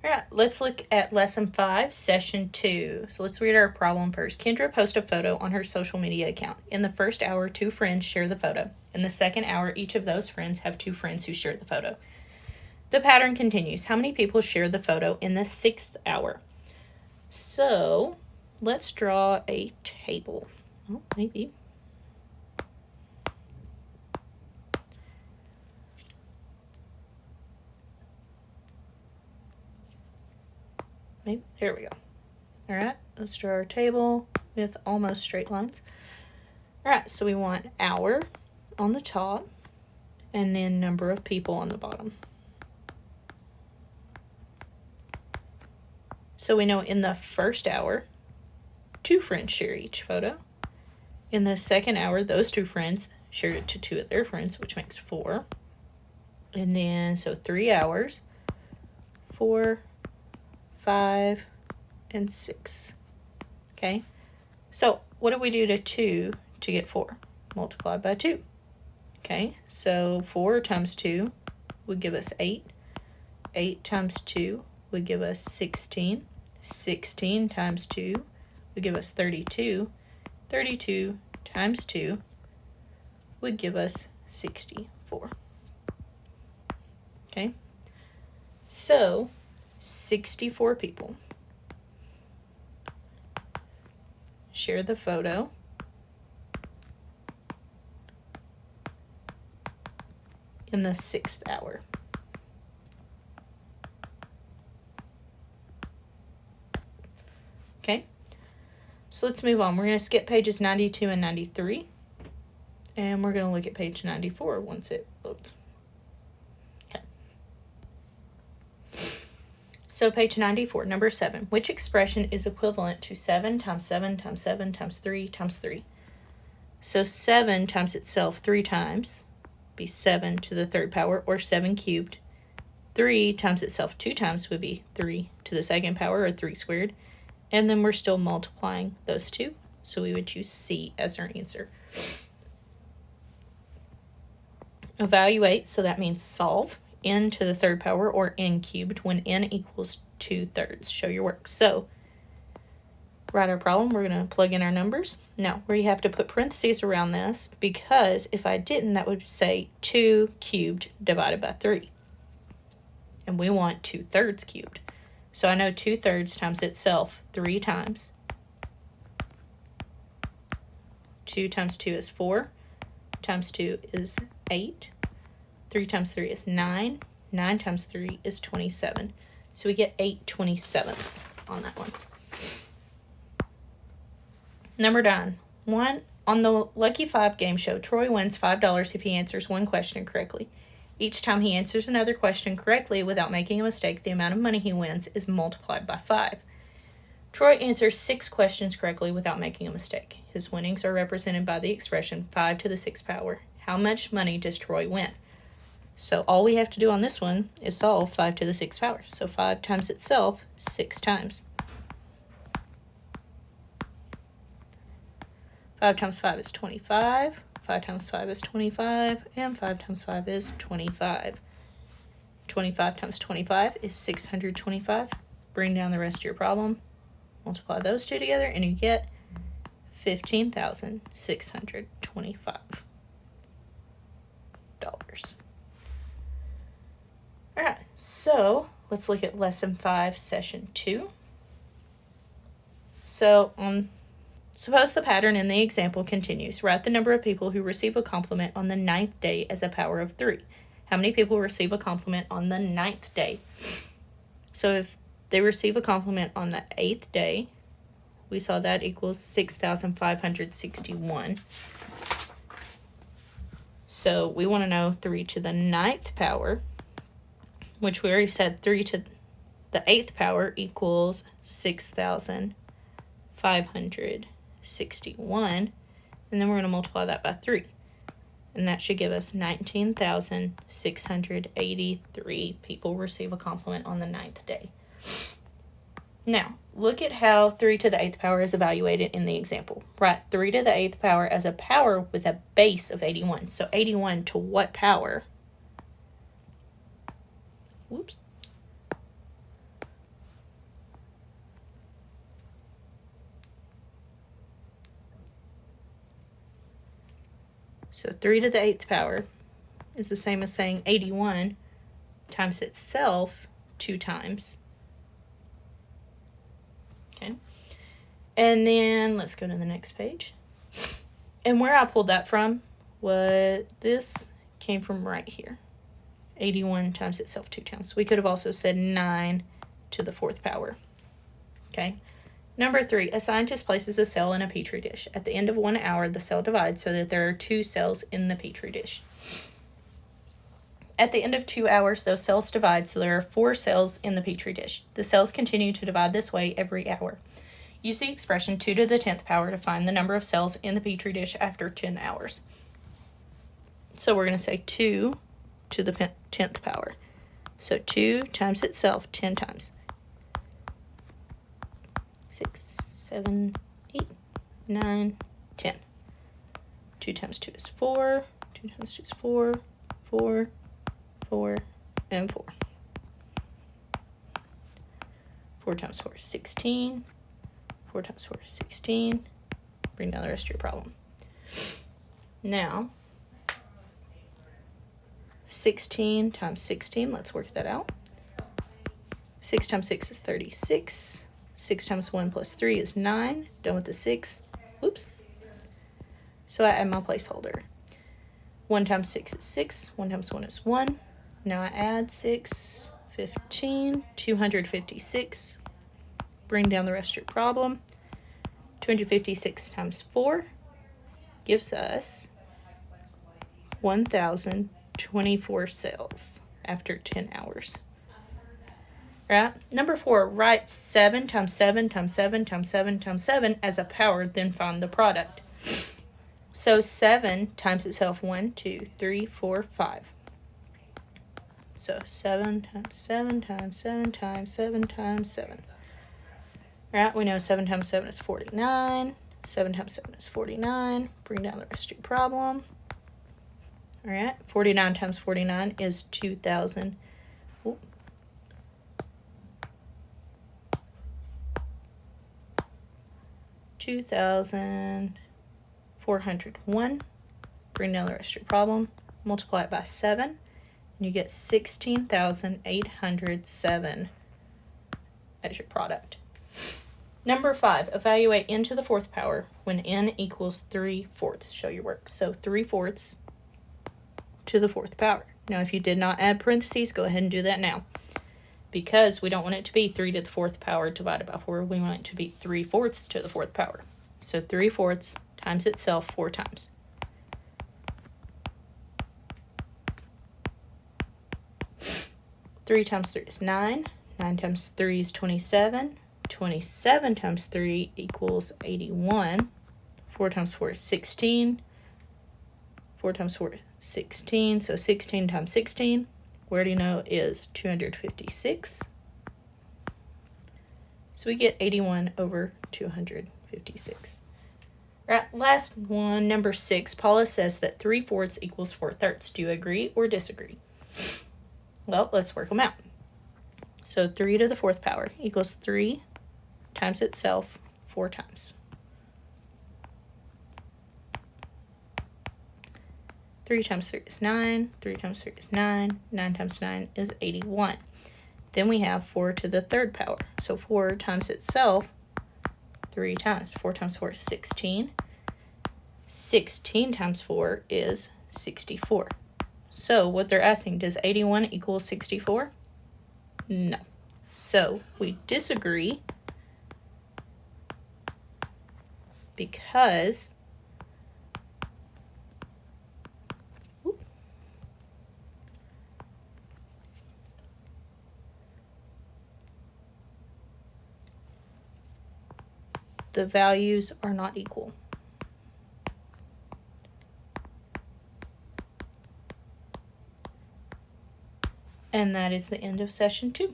All right, let's look at lesson 5, session 2. So let's read our problem first. Kendra posted a photo on her social media account. In the first hour, 2 friends share the photo. In the second hour, each of those friends have 2 friends who share the photo. The pattern continues. How many people share the photo in the 6th hour? So let's draw a table. Oh, maybe. There we go. All right, let's draw our table with almost straight lines. All right, so we want hour on the top and then number of people on the bottom. So we know in the first hour, 2 friends share each photo. In the second hour, those 2 friends share it to 2 of their friends, which makes 4. And then, so 3 hours, 4, 5, and 6. Okay, so what do we do to 2 to get 4? Multiply by 2. Okay, so 4 times 2 would give us 8. 8 times 2 would give us 16. 16 times 2 would give us 32. 32 times 2 would give us 64. Okay, so 64 people share the photo in the 6th hour. Okay, so let's move on. We're going to skip pages 92 and 93, and we're going to look at page 94 once it loads. Okay. So page 94, number 7. Which expression is equivalent to 7 times 7 times 7 times 3 times 3? So 7 times itself 3 times, be 7 to the 3rd power, or 7 cubed. 3 times itself 2 times would be 3 to the 2nd power, or 3 squared. And then we're still multiplying those 2, so we would choose C as our answer. Evaluate, so that means solve, n to the 3rd power, or n cubed, when n equals 2/3. Show your work. So, write our problem. We're going to plug in our numbers. Now, where you have to put parentheses around this, because if I didn't, that would say 2 cubed divided by 3. And we want 2/3 cubed. So I know 2/3 times itself 3 times. 2 times 2 is 4. Times 2 is 8. 3 times 3 is 9. 9 times 3 is 27. So we get 8 27ths on that one. Number 9. On the Lucky 5 game show, Troy wins $5 if he answers one question correctly. Each time he answers another question correctly without making a mistake, the amount of money he wins is multiplied by 5. Troy answers 6 questions correctly without making a mistake. His winnings are represented by the expression 5 to the 6th power. How much money does Troy win? So all we have to do on this one is solve 5 to the 6th power. So 5 times itself 6 times. 5 times 5 is 25. 5 times 5 is 25, and 5 times 5 is 25. 25 times 25 is 625. Bring down the rest of your problem. Multiply those two together, and you get $15,625. All right, so let's look at lesson 5, session 2. So suppose the pattern in the example continues. Write the number of people who receive a compliment on the 9th day as a power of 3. How many people receive a compliment on the 9th day? So if they receive a compliment on the 8th day, we saw that equals 6,561. So we want to know 3 to the 9th power, which we already said 3 to the 8th power equals 6,561. And then we're going to multiply that by 3. And that should give us 19,683 people receive a compliment on the 9th day. Now, look at how 3 to the 8th power is evaluated in the example. Write 3 to the 8th power as a power with a base of 81. So 81 to what power? Whoops. So 3 to the 8th power is the same as saying 81 times itself 2 times. Okay. And then let's go to the next page. And where I pulled that from, this came from right here. 81 times itself 2 times. We could have also said 9 to the 4th power. Okay. Number 3, a scientist places a cell in a petri dish. At the end of 1 hour, the cell divides so that there are 2 cells in the petri dish. At the end of 2 hours, those cells divide so there are 4 cells in the petri dish. The cells continue to divide this way every hour. Use the expression 2 to the 10th power to find the number of cells in the petri dish after 10 hours. So we're going to say 2 to the 10th power. So 2 times itself 10 times. 6, 7, 8, 9, 10. 2 times 2 is 4. 2 times 2 is 4. 4, 4, and 4. 4 times 4 is 16. 4 times 4 is 16. Bring down the rest of your problem. Now, 16 times 16, let's work that out. 6 times 6 is 36. 6 times 1 plus 3 is 9. Done with the 6. Oops. So I add my placeholder. 1 times 6 is 6. 1 times 1 is 1. Now I add 6, 15, 256. Bring down the rest of your problem. 256 times 4 gives us 1,024 cells after 10 hours. Right? Number 4, write 7 times 7 times 7 times 7 times 7 as a power, then find the product. So 7 times itself 1, 2, 3, 4, 5. So 7 times 7 times 7 times 7 times 7. Right? We know 7 times 7 is 49. 7 times 7 is 49. Bring down the rest of your problem. All right, 49 times 49 is 2,000. 2,401. Bring down the rest of your problem. Multiply it by 7, and you get 16,807 as your product. Number 5, evaluate n to the 4th power when n equals 3/4. Show your work. So 3/4 to the 4th power. Now, if you did not add parentheses, go ahead and do that now. Because we don't want it to be 3 to the 4th power divided by 4. We want it to be 3/4 to the 4th power. So 3/4 times itself 4 times. Three times 3 is 9. 9 times 3 is 27. 27 times 3 equals 81. 4 times 4 is 16. 4 times 4 is 16. So 16 times 16, we already know, is 256. So we get 81 over 256. Right, last one, number 6. Paula says that 3/4 equals 4/3. Do you agree or disagree? Well, let's work them out. So 3 to the 4th power equals 3 times itself 4 times. 3 times 3 is 9. 3 times 3 is 9. 9 times 9 is 81. Then we have 4 to the 3rd power. So 4 times itself 3 times. 4 times 4 is 16. 16 times 4 is 64. So what they're asking, does 81 equal 64? No. So we disagree because the values are not equal. And that is the end of session 2.